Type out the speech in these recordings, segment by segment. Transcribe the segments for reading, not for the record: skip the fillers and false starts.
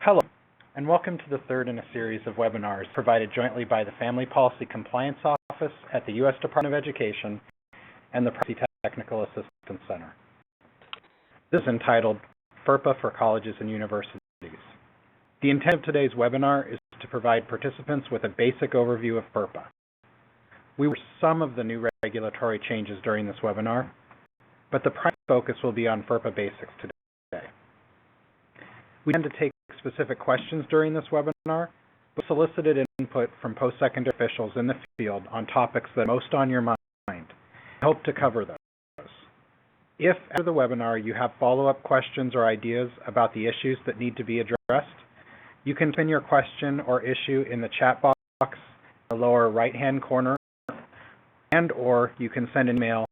Hello, and welcome to the third in a series of webinars provided jointly by the Family Policy Compliance Office at the U.S. Department of Education and the Privacy Technical Assistance Center. This is entitled FERPA for Colleges and Universities. The intent of today's webinar is to provide participants with a basic overview of FERPA. We will cover some of the new regulatory changes during this webinar, but the primary focus will be on FERPA basics today. We intend to take specific questions during this webinar, but solicited input from post-secondary officials in the field on topics that are most on your mind. I hope to cover those. If after the webinar you have follow-up questions or ideas about the issues that need to be addressed, you can pin your question or issue in the chat box in the lower right-hand corner, and/or you can send an email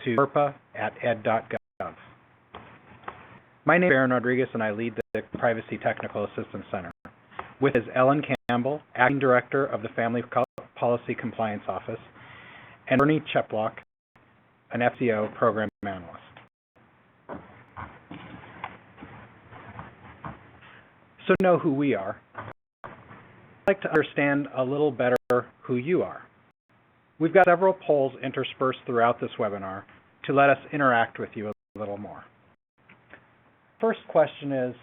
to ferpa@ed.gov. My name is Baron Rodriguez, and I lead the Privacy Technical Assistance Center. With us is Ellen Campbell, Acting Director of the Family Policy Compliance Office, and Bernie Cheplock, an FCO Program Analyst. So know who we are. I'd like to understand a little better who you are. We've got several polls interspersed throughout this webinar to let us interact with you a little more. First question is,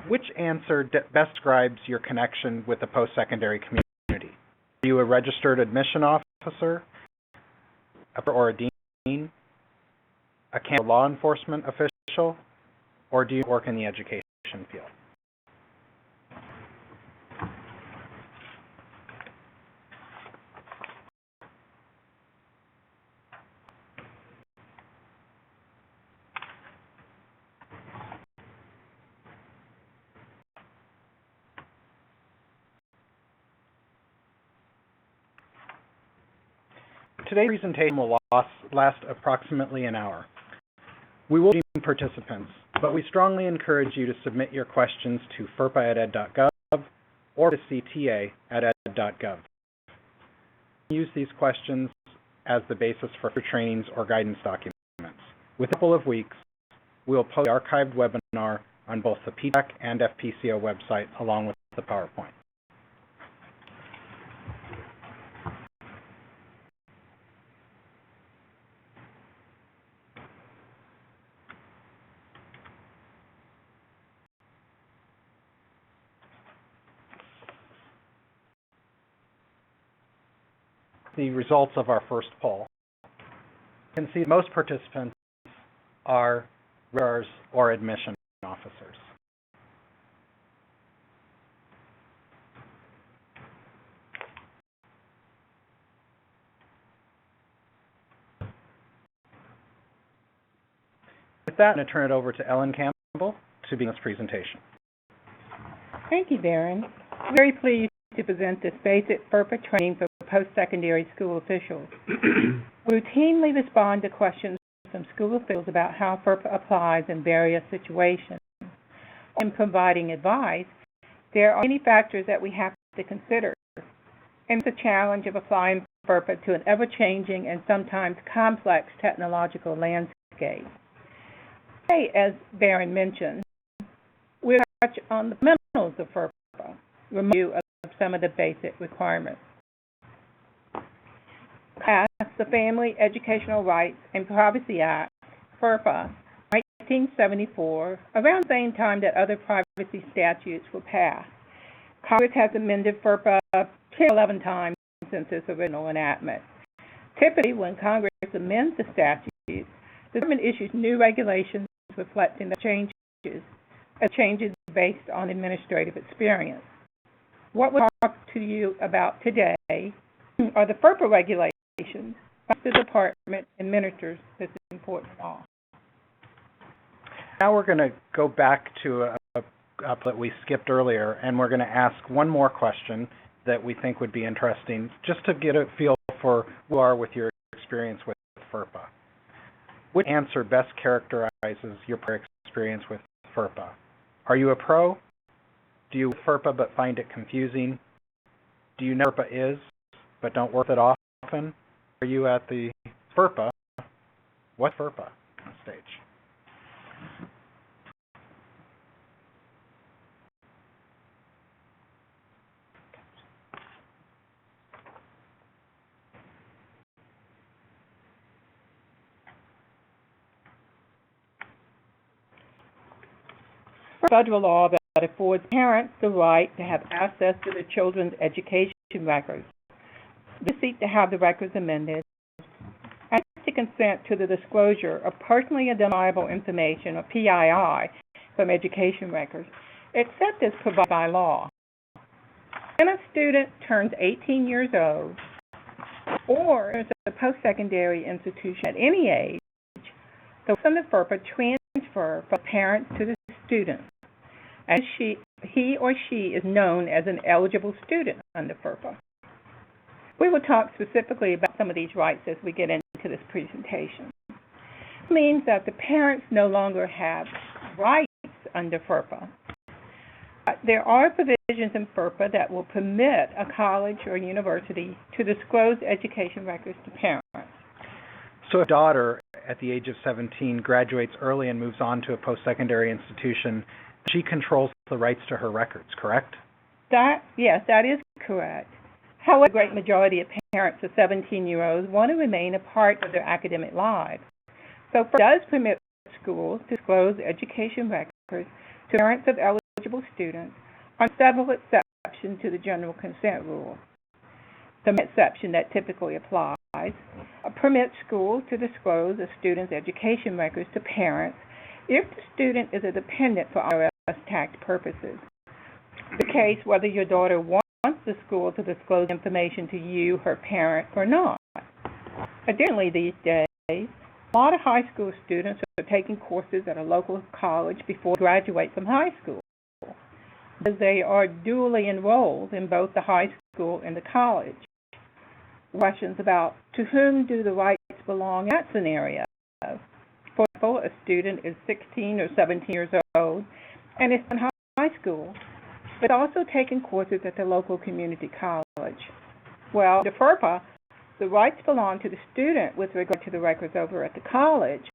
which answer best describes your connection with the post-secondary community? Are you a registered admission officer, or a dean, a campus law enforcement official, or do you work in the education field? Today's presentation will last approximately an hour. We will be participants, but we strongly encourage you to submit your questions to ferpa@ed.gov or to cta@ed.gov. Use these questions as the basis for trainings or guidance documents. Within a couple of weeks, we will post the archived webinar on both the PTAC and FPCO website along with the PowerPoint. The results of our first poll. You can see most participants are registrars or admission officers. With that, I'm going to turn it over to Ellen Campbell to begin this presentation. Thank you, Baron. I'm very pleased to present this basic FERPA training for post-secondary school officials. We routinely respond to questions from school officials about how FERPA applies in various situations. In providing advice, there are many factors that we have to consider, and it's a challenge of applying FERPA to an ever-changing and sometimes complex technological landscape. Today, as Baron mentioned, we'll touch on the fundamentals of FERPA, review of some of the basic requirements. The Family Educational Rights and Privacy Act, FERPA, 1974, around the same time that other privacy statutes were passed. Congress has amended FERPA 11 times since its original enactment. Typically, when Congress amends the statute, the government issues new regulations reflecting the changes based on administrative experience. What we'll talk to you about today are the FERPA regulations the department administers this important law. Now we're going to go back to a that we skipped earlier, and we're going to ask one more question that we think would be interesting, just to get a feel for who you are with your experience with FERPA. Which answer best characterizes your prior experience with FERPA? Are you a pro? Do you FERPA but find it confusing? Do you know what FERPA is but don't work it often? Are you at the FERPA? What FERPA stage? federal law that affords parents the right to have access to their children's education records. They seek to have the records amended and to consent to the disclosure of personally identifiable information, or PII, from education records, except as provided by law. When a student turns 18 years old, or is a post-secondary institution at any age, the rules under FERPA transfer from parents to the student, and he or she is known as an eligible student under FERPA. We will talk specifically about some of these rights as we get into this presentation. It means that the parents no longer have rights under FERPA. There are provisions in FERPA that will permit a college or university to disclose education records to parents. So if a daughter at the age of 17 graduates early and moves on to a post-secondary institution, she controls the rights to her records, correct? Yes, that is correct. However, the great majority of parents of 17-year-olds want to remain a part of their academic lives. So FERPA does permit schools to disclose education records to parents of eligible students on several exceptions to the general consent rule. The exception that typically applies permits schools to disclose a student's education records to parents if the student is a dependent for IRS tax purposes. The case whether your daughter wants the school to disclose information to you, her parent, or not. Additionally, these days, a lot of high school students are taking courses at a local college before they graduate from high school, because they are dually enrolled in both the high school and the college. Questions about to whom do the rights belong in that scenario. For example, a student is 16 or 17 years old and is in high school, but also taking courses at the local community college. Well, under FERPA, the rights belong to the student with regard to the records over at the college,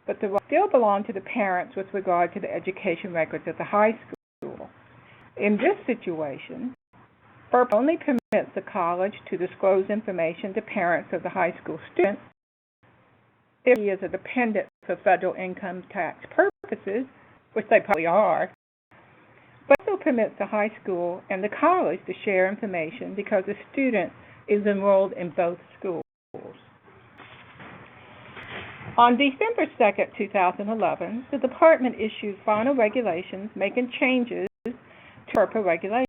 but the rights still belong to the parents with regard to the education records at the high school. In this situation, FERPA only permits the college to disclose information to parents of the high school student if he is a dependent for federal income tax purposes, which they probably are, but also permits the high school and the college to share information because the student is enrolled in both schools. On December 2nd, 2011, the Department issued final regulations making changes to FERPA regulations.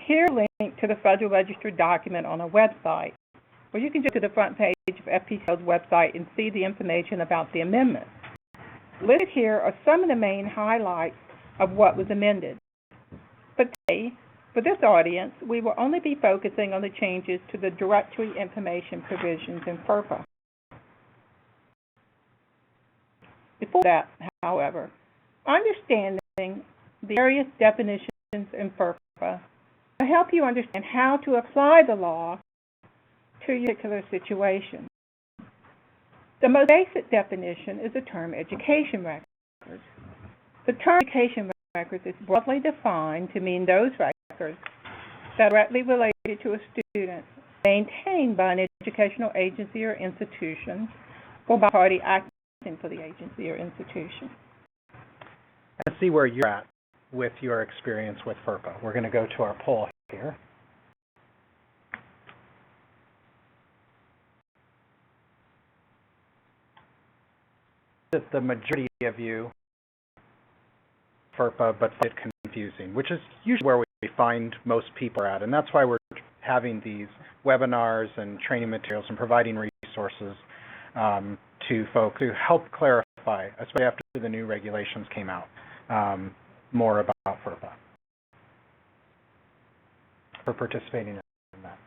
Here, link to the Federal Register document on our website, or you can go to the front page of FPCL's website and see the information about the amendment. Listed here are some of the main highlights of what was amended. But today, for this audience, we will only be focusing on the changes to the directory information provisions in FERPA. Before that, however, understanding the various definitions in FERPA will help you understand how to apply the law to your particular situation. The most basic definition is the term education records. The term education records is broadly defined to mean those records that are directly related to a student maintained by an educational agency or institution or by a party acting for the agency or institution. Let's see where you're at with your experience with FERPA. We're going to go to our poll here. The majority of you FERPA, but it's confusing, which is usually where we find most people are at, and that's why we're having these webinars and training materials and providing resources to folks to help clarify, especially after the new regulations came out, more about FERPA. For participating in that.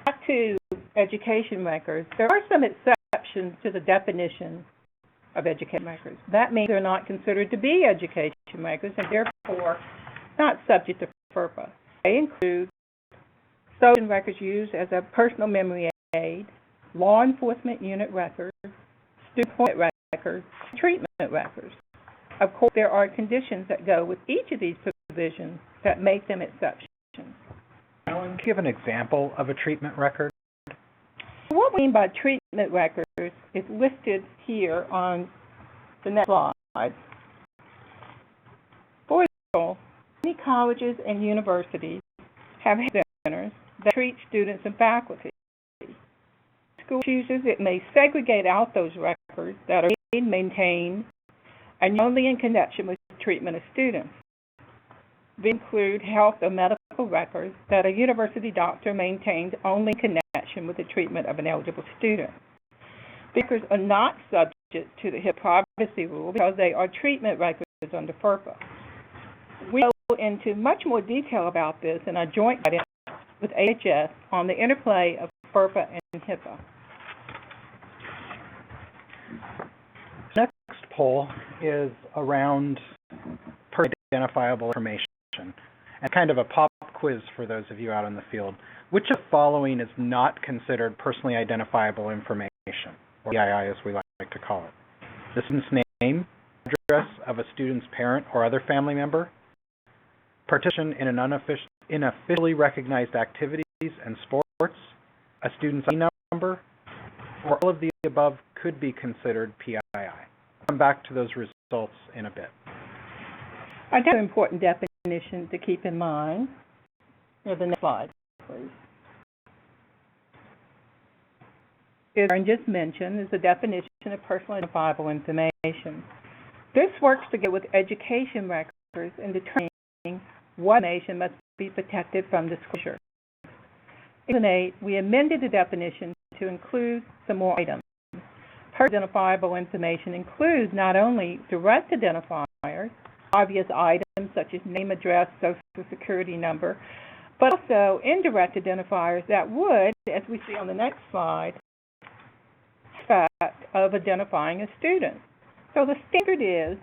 Back to education records, there are some exceptions to the definition of education records. That means they're not considered to be education records and therefore not subject to FERPA. They include social records used as a personal memory aid, law enforcement unit records, student employment records, and treatment records. Of course, there are conditions that go with each of these provisions that make them exceptions. Alan, do you have an example of a treatment record? What we mean by treatment records is listed here on the next slide. For example, many colleges and universities have centers that treat students and faculty. School chooses it may segregate out those records that are being maintained and only in connection with treatment of students. These include health or medical records that a university doctor maintains only in connection with the treatment of an eligible student. These records are not subject to the HIPAA privacy rule because they are treatment records under FERPA. We go into much more detail about this in our joint guidance with AHS on the interplay of FERPA and HIPAA. Next poll is around personally identifiable information, and kind of a pop quiz for those of you out in the field. Which of the following is not considered personally identifiable information, or PII as we like to call it? The student's name, address of a student's parent or other family member, participation in officially recognized activities and sports, a student's ID number, or all of the above could be considered PII. I'll come back to those results in a bit. I got an important definition to keep in mind. The next slide, please. As Aaron just mentioned, is the definition of personally identifiable information. This works together with education records in determining what information must be protected from disclosure. In 2008, we amended the definition to include some more items. Personally identifiable information includes not only direct identifiers, obvious items such as name, address, social security number, but also indirect identifiers that would, as we see on the next slide, fact of identifying a student. So the standard is,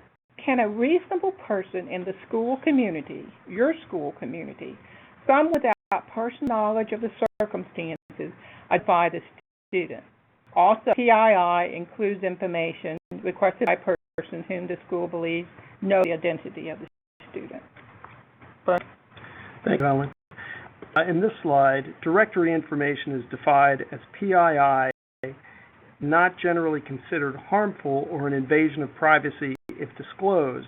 can a reasonable person in the school community, your school community, some without personal knowledge of the circumstances, identify the student? Also, PII includes information requested by persons whom the school believes know the identity of the student. Thank you, Ellen. In this slide, directory information is defined as PII, not generally considered harmful or an invasion of privacy if disclosed.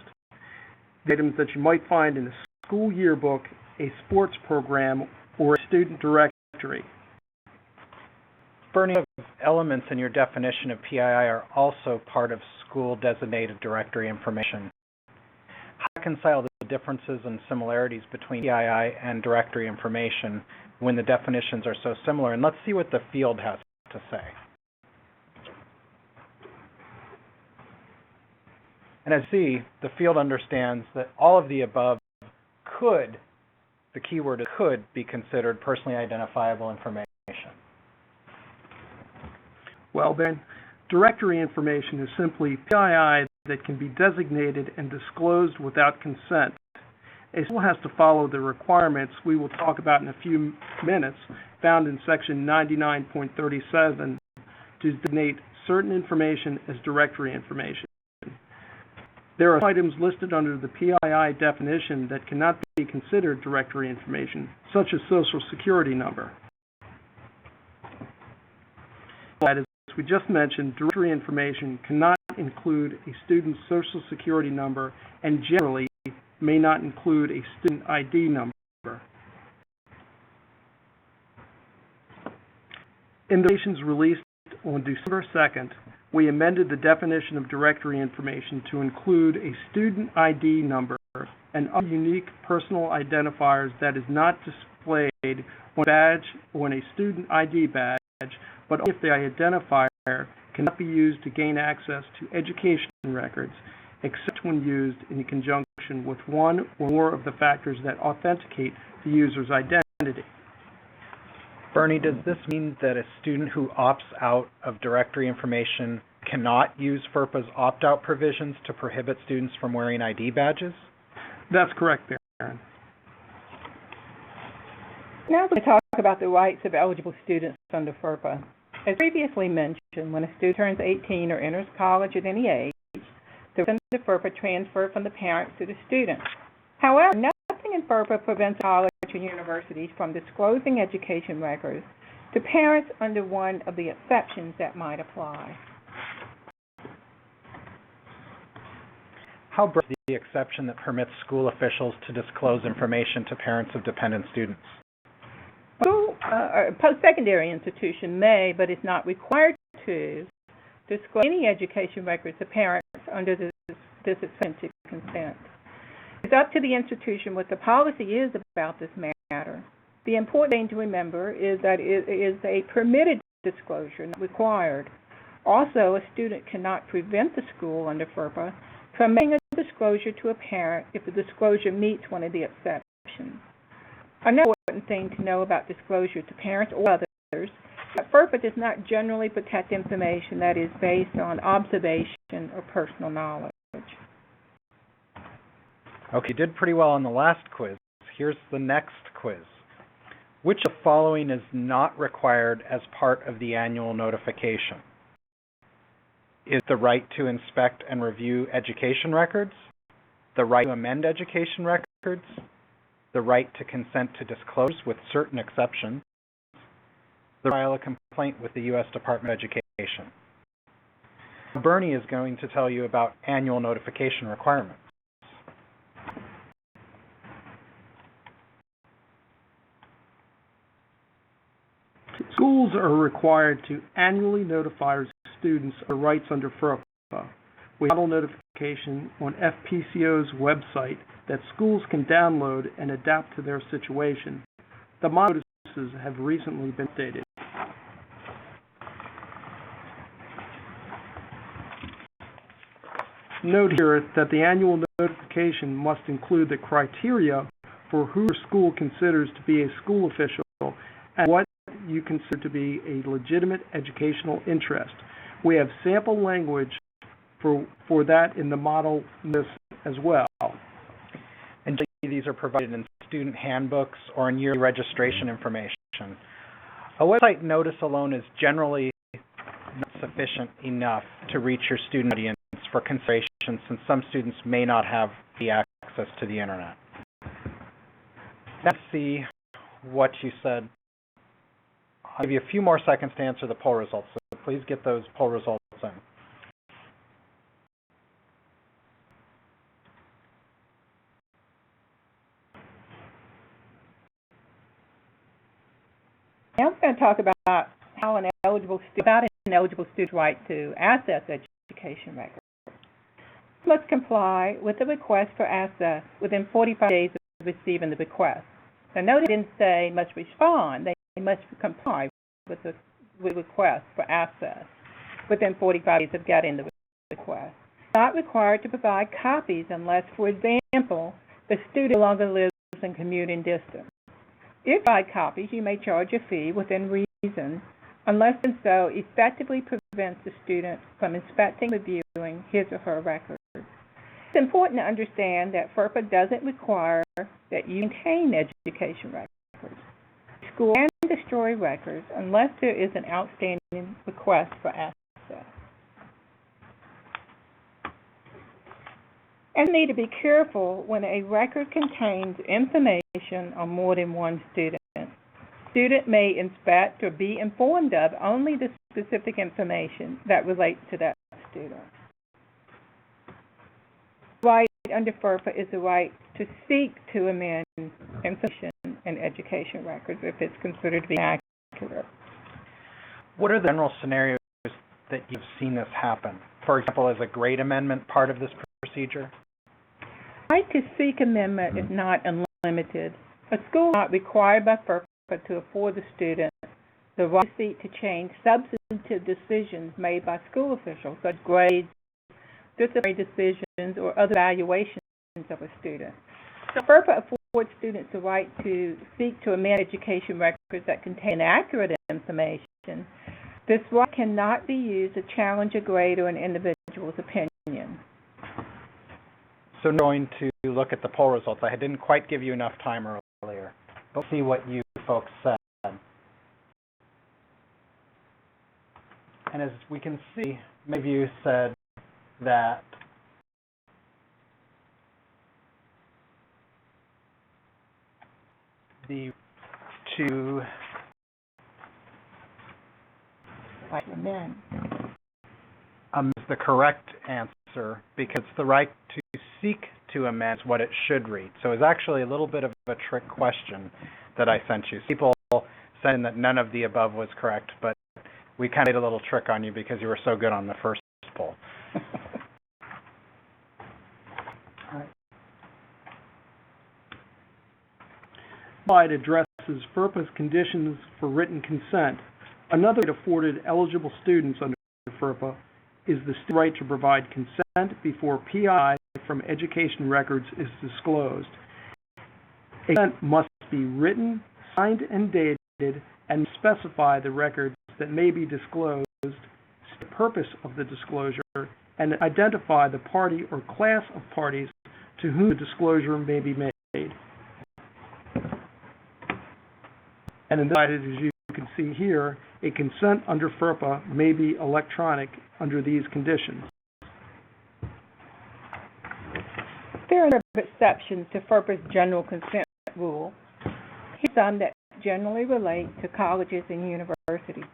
The items that you might find in a school yearbook, a sports program, or a student directory. Bernie, elements in your definition of PII are also part of school-designated directory information. How do you reconcile the differences and similarities between PII and directory information when the definitions are so similar? And let's see what the field has to say. And as you see, the field understands that all of the above could, the keyword is could, be considered personally identifiable information. Well, then, directory information is simply PII that can be designated and disclosed without consent. A school has to follow the requirements we will talk about in a few minutes, found in section 99.37, to designate certain information as directory information. There are items listed under the PII definition that cannot be considered directory information, such as social security number. As we just mentioned, directory information cannot include a student's social security number and generally may not include a student ID number. In the regulations released on December 2nd, we amended the definition of directory information to include a student ID number and other unique personal identifiers that is not displayed on a badge or on a student ID badge, but only if the identifier cannot be used to gain access to education records, except when used in conjunction with one or more of the factors that authenticate the user's identity. Bernie, does this mean that a student who opts out of directory information cannot use FERPA's opt-out provisions to prohibit students from wearing ID badges? That's correct, Aaron. Now let's talk about the rights of eligible students under FERPA. As previously mentioned, when a student turns 18 or enters college at any age, the rights under FERPA transfer from the parents to the student. However, nothing in FERPA prevents college and universities from disclosing education records to parents under one of the exceptions that might apply. How broad is the exception that permits school officials to disclose information to parents of dependent students? A post-secondary institution may, but is not required to, disclose any education records to parents under this exception to consent. It's up to the institution what the policy is about this matter. The important thing to remember is that it is a permitted disclosure, not required. Also, a student cannot prevent the school under FERPA from making a disclosure to a parent if the disclosure meets one of the exceptions. Another important thing to know about disclosure to parents or others is that FERPA does not generally protect information that is based on observation or personal knowledge. Okay, you did pretty well on the last quiz. Here's the next quiz. Which of the following is not required as part of the annual notification? Is the right to inspect and review education records, the right to amend education records, the right to consent to disclose with certain exceptions, the right to file a complaint with the U.S. Department of Education? Bernie is going to tell you about annual notification requirements. Schools are required to annually notify students of their rights under FERPA. We have a model notification on FPCO's website that schools can download and adapt to their situation. The model notices have recently been updated. Note here that the annual notification must include the criteria for who your school considers to be a school official and what you consider to be a legitimate educational interest. We have sample language for that in the model list as well. And these are provided in student handbooks or in yearly registration information. A website notice alone is generally not sufficient enough to reach your student audience for consideration, since some students may not have the access to the internet. Let's see what you said. I'll give you a few more seconds to answer the poll results, so please get those poll results in. Now I'm going to talk about how an eligible student's right to access education records. Must comply with the request for access within 45 days of receiving the request. Now, notice it didn't say must respond. They must comply with the request for access within 45 days of getting the request. Not required to provide copies unless, for example, the student no longer lives in commuting distance. If you provide copies, you may charge a fee within reason, unless and so effectively prevents the student from inspecting and reviewing his or her records. It's important to understand that FERPA doesn't require that you maintain education records. School can destroy records unless there is an outstanding request for access. And you need to be careful when a record contains information on more than one student. Student may inspect or be informed of only the specific information that relates to that student. The right under FERPA is the right to seek to amend information in education records if it's considered to be accurate. What are the general scenarios that you've seen this happen? For example, is a grade amendment part of this procedure? The right to seek amendment is not unlimited. A school is not required by FERPA to afford the student the right to seek to change substantive decisions made by school officials, such as grades, disciplinary decisions, or other evaluations of a student. So FERPA affords students the right to seek to amend education records that contain accurate information. This right cannot be used to challenge a grade or an individual's opinion. So I'm going to look at the poll results. I didn't quite give you enough time earlier. Let's see what you folks said. And as we can see, many of you said that to like to amend. Is the correct answer, because it's the right to seek to amend is what it should read. So it's actually a little bit of a trick question that I sent you. People saying that none of the above was correct, but we kind of did a little trick on you because you were so good on the first poll. Slide addresses FERPA's conditions for written consent. Another right afforded eligible students under FERPA is the right to provide consent before PI from education records is disclosed. A consent must be written, signed, and dated, and specify the records that may be disclosed, the purpose of the disclosure, and identify the party or class of parties to whom the disclosure may be made. And in this slide, as you can see here, a consent under FERPA may be electronic under these conditions. There are a number of exceptions to FERPA's general consent rule. Here's some that generally relate to colleges and universities.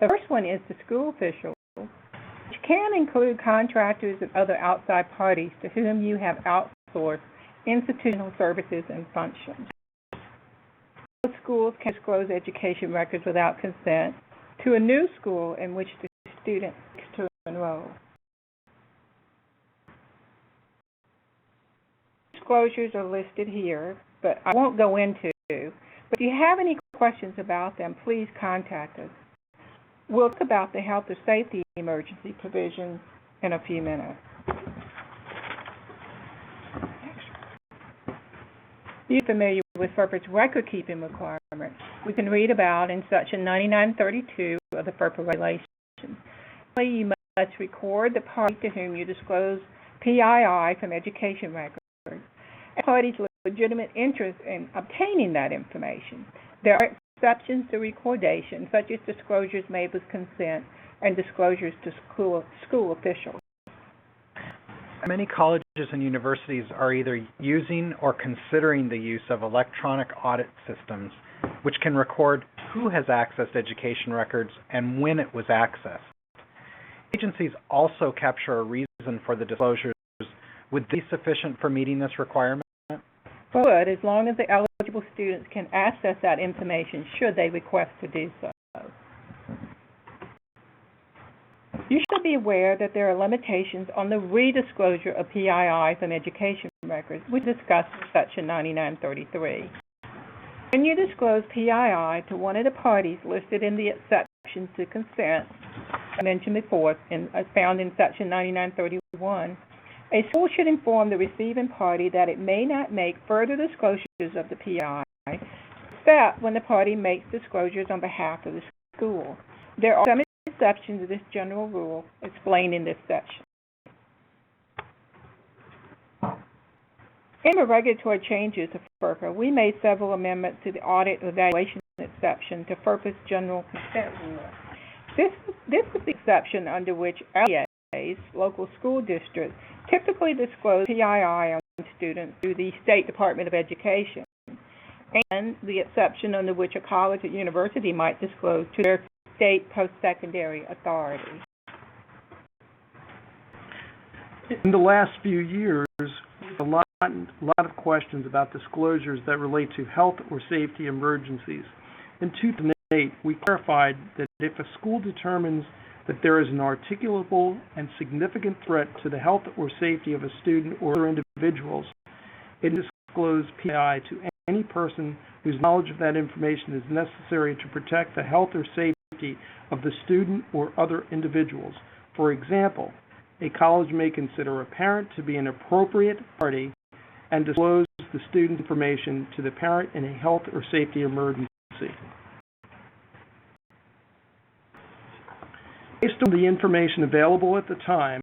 The first one is the school officials, which can include contractors and other outside parties to whom you have outsourced institutional services and functions. Schools can disclose education records without consent to a new school in which the student seeks to enroll. Disclosures are listed here, but I won't go into. But if you have any questions about them, please contact us. We'll talk about the health or safety emergency provisions in a few minutes. You're familiar with FERPA's record-keeping requirements. We can read about in Section 9932 of the FERPA regulations. You must record the party to whom you disclose PII from education records and the party's legitimate interest in obtaining that information. There are exceptions to recordation, such as disclosures made with consent and disclosures to school officials. Many colleges and universities are either using or considering the use of electronic audit systems, which can record who has accessed education records and when it was accessed. Agencies also capture a reason for the disclosures. Would this be sufficient for meeting this requirement? Well, as long as the eligible students can access that information should they request to do so. You should be aware that there are limitations on the redisclosure of PII from education records, which is discussed in Section 9933. When you disclose PII to one of the parties listed in the exceptions to consent, I mentioned before, found in Section 9931, a school should inform the receiving party that it may not make further disclosures of the PII, except when the party makes disclosures on behalf of the school. There are some exceptions to this general rule explained in this section. In the regulatory changes to FERPA, we made several amendments to the audit evaluation exception to FERPA's general consent rule. This is the exception under which LEAs, local school districts, typically disclose PII on students through the State Department of Education, and the exception under which a college or university might disclose to their state post-secondary authority. In the last few years, a lot of questions about disclosures that relate to health or safety emergencies. In 2008, we clarified that if a school determines that there is an articulable and significant threat to the health or safety of a student or other individuals, it discloses PII to any person whose knowledge of that information is necessary to protect the health or safety of the student or other individuals. For example, a college may consider a parent to be an appropriate party and disclose the student's information to the parent in a health or safety emergency. Based on the information available at the time,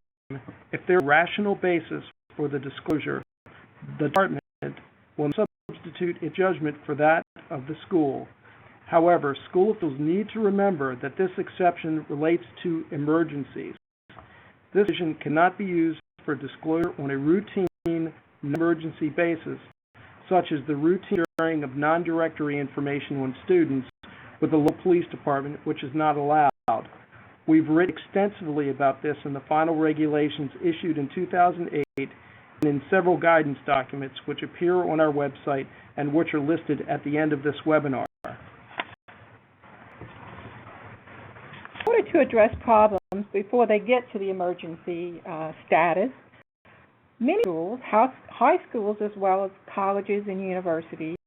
if there is a rational basis for the disclosure, the department will substitute its judgment for that of the school. However, school officials need to remember that this exception relates to emergencies. This decision cannot be used for disclosure on a routine, non-emergency basis, such as the routine sharing of non-directory information on students with the local police department, which is not allowed. We've written extensively about this in the final regulations issued in 2008 and in several guidance documents which appear on our website and which are listed at the end of this webinar. In order to address problems before they get to the emergency status, many schools, high schools as well as colleges and universities,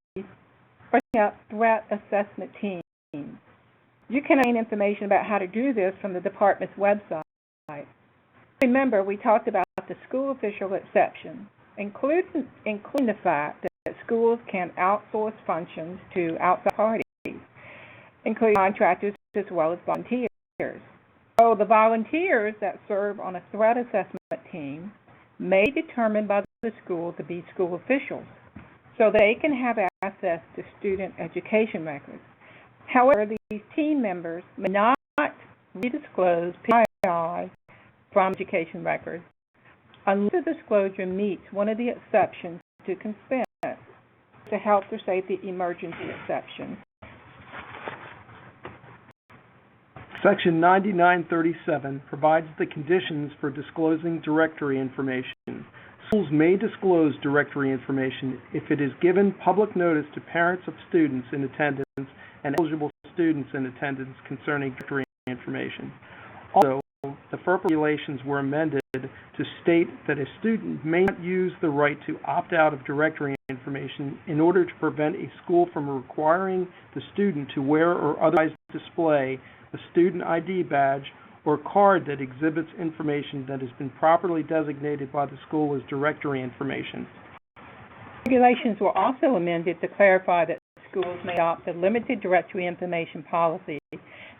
are setting up threat assessment teams. You can obtain information about how to do this from the department's website. Remember, we talked about the school official exception, including the fact that schools can outsource functions to outside parties, including contractors as well as volunteers. So the volunteers that serve on a threat assessment team may be determined by the school to be school officials, so they can have access to student education records. However, these team members may not redisclose PII from education records unless the disclosure meets one of the exceptions to consent, the health or safety emergency exception. Section 9937 provides the conditions for disclosing directory information. Schools may disclose directory information if it is given public notice to parents of students in attendance and eligible students in attendance concerning directory information. Also, the FERPA regulations were amended to state that a student may not use the right to opt out of directory information in order to prevent a school from requiring the student to wear or otherwise display a student ID badge or card that exhibits information that has been properly designated by the school as directory information. Regulations were also amended to clarify that schools may adopt a limited directory information policy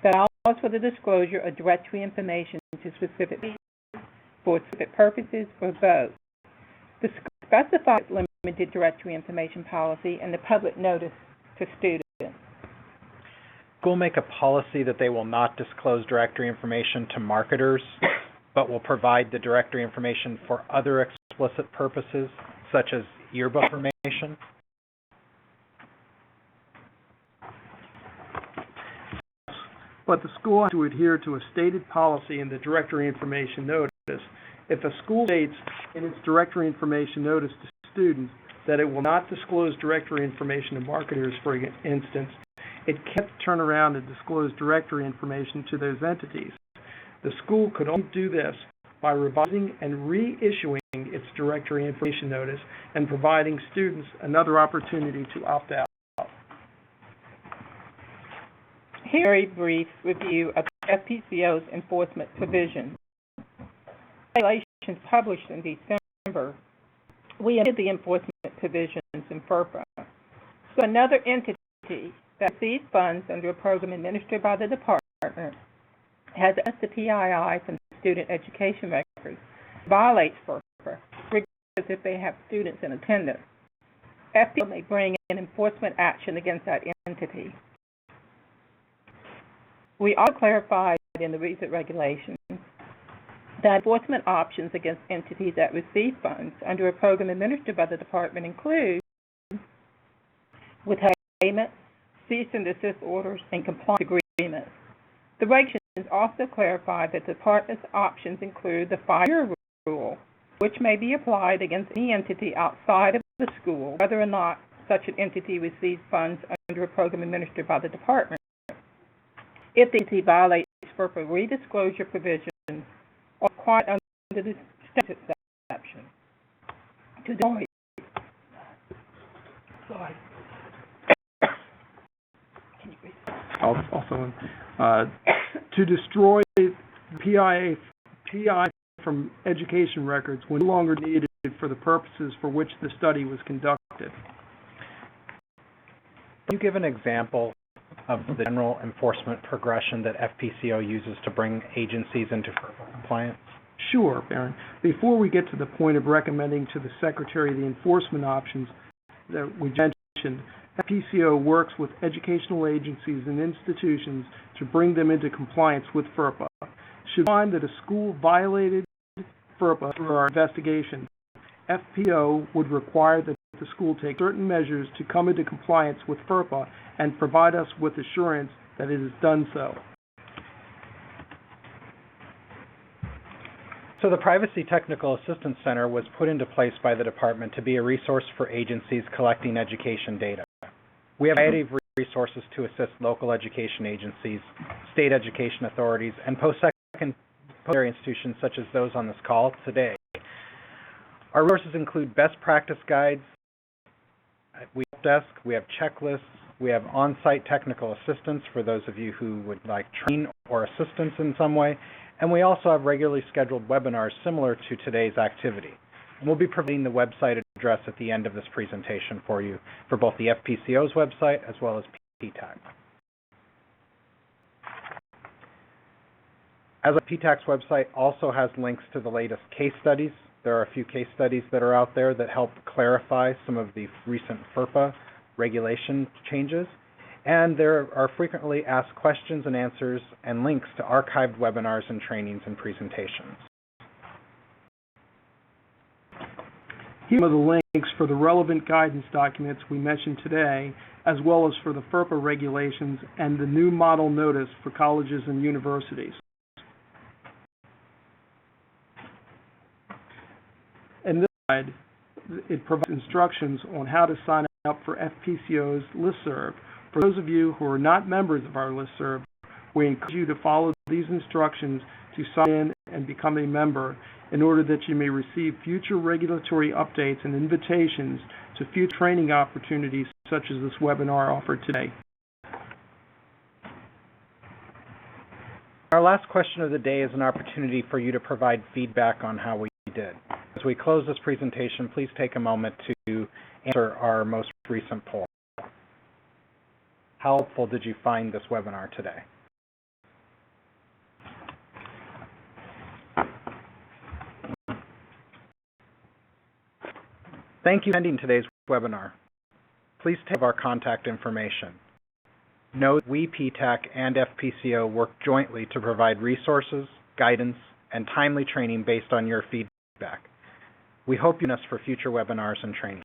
that allows for the disclosure of directory information to specific purposes or both. The school specifies limited directory information policy and the public notice to students. School make a policy that they will not disclose directory information to marketers, but will provide the directory information for other explicit purposes, such as yearbook information. But the school has to adhere to a stated policy in the directory information notice. If a school states in its directory information notice to students that it will not disclose directory information to marketers, for instance, it can't turn around and disclose directory information to those entities. The school could only do this by revising and reissuing its directory information notice and providing students another opportunity to opt out. Here, a very brief review of FPCO's enforcement provisions. Regulations published in December, we amended the enforcement provisions in FERPA. So another entity that receives funds under a program administered by the department has access to PII from student education records, violates FERPA, regardless if they have students in attendance. FPCO may bring an enforcement action against that entity. We also clarified in the recent regulations that enforcement options against entities that receive funds under a program administered by the department include withholding payment, cease and desist orders, and compliance agreements. The regulations also clarify that the department's options include the 5-year rule, which may be applied against any entity outside of the school, whether or not such an entity receives funds under a program administered by the department. If the entity violates FERPA redisclosure provisions or required under the statute exception. To destroy. Sorry. Also, to destroy PI from education records when no longer needed for the purposes for which the study was conducted. Can you give an example of the general enforcement progression that FPCO uses to bring agencies into FERPA compliance? Sure, Baron. Before we get to the point of recommending to the Secretary the enforcement options that we mentioned, FPCO works with educational agencies and institutions to bring them into compliance with FERPA. Should we find that a school violated FERPA through our investigation, FPCO would require that the school take certain measures to come into compliance with FERPA and provide us with assurance that it has done so. So the Privacy Technical Assistance Center was put into place by the department to be a resource for agencies collecting education data. We have a variety of resources to assist local education agencies, state education authorities, and post-secondary institutions such as those on this call today. Our resources include best practice guides, we have desk, we have checklists, we have on-site technical assistance for those of you who would like training or assistance in some way, and we also have regularly scheduled webinars similar to today's activity. And we'll be providing the website address at the end of this presentation for you for both the FPCO's website as well as PTAC. As a PTAC's website also has links to the latest case studies. There are a few case studies that are out there that help clarify some of the recent FERPA regulation changes. And there are frequently asked questions and answers and links to archived webinars and trainings and presentations. Here are the links for the relevant guidance documents we mentioned today, as well as for the FERPA regulations and the new model notice for colleges and universities. And this slide, it provides instructions on how to sign up for FPCO's listserv. For those of you who are not members of our listserv, we encourage you to follow these instructions to sign in and become a member in order that you may receive future regulatory updates and invitations to future training opportunities such as this webinar offered today. Our last question of the day is an opportunity for you to provide feedback on how we did. As we close this presentation, please take a moment to answer our most recent poll. How helpful did you find this webinar today? Thank you for attending today's webinar. Please take our contact information. Note we, PTAC, and FPCO work jointly to provide resources, guidance, and timely training based on your feedback. We hope you join us for future webinars and training.